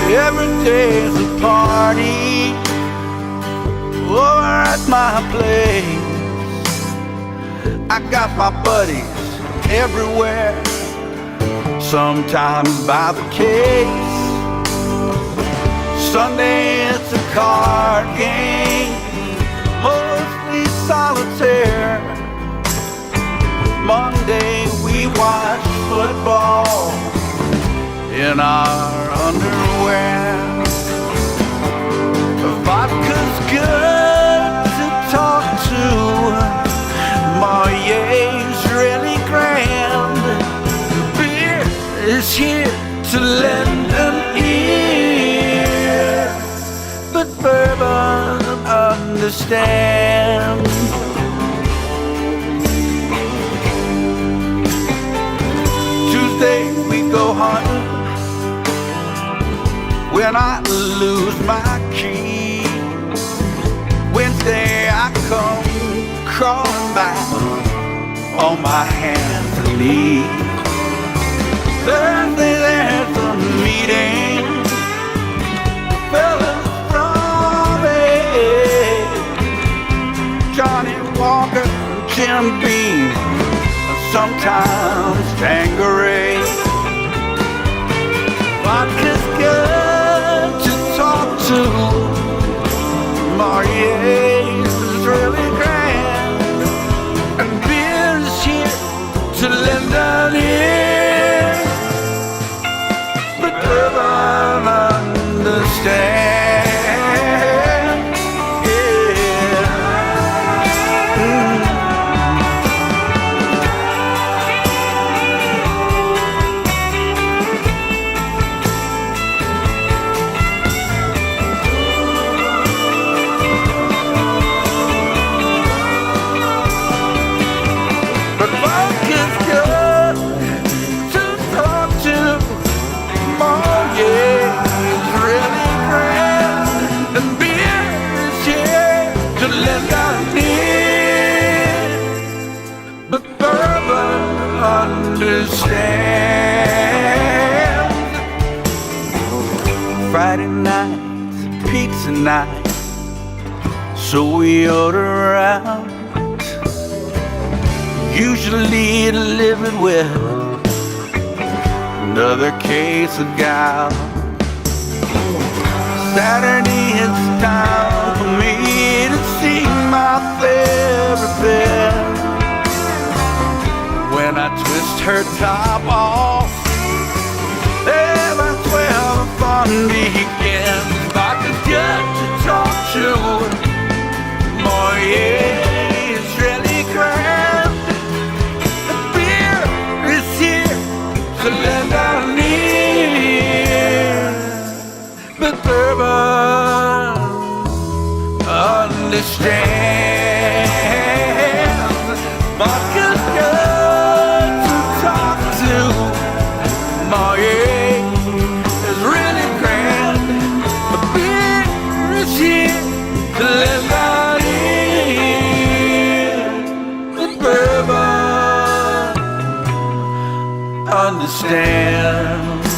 Every day's a party over at my place. I got my buddies everywhere, sometimes by the case. Sunday it's a card game, mostly solitaire. Monday we watch football in our underwear. Vodka's good to talk to, Marier's really grand. Beer is here to lend an ear, but bourbon understands. Tuesday we go hunting when I lose my key. Wednesday I come crawling back on my hands and knees. Thursday there's a meeting, fellas from it, Johnny Walker, Jim Beam, sometimes Tanqueray. Vodka's good to talk to, Marier's is really grand, and beer's here to lend an ear, but bourbon understands. Understand. Friday night's a pizza night, so we order out, usually delivered with another case of gout. Saturday it's time for me to see my therapist. When I twist her top off, then that's where the fun begins. Vodka's good to talk to, Marier's really grand. The beer is here to lend an ear, but bourbon understands. Vodka's good. Understands.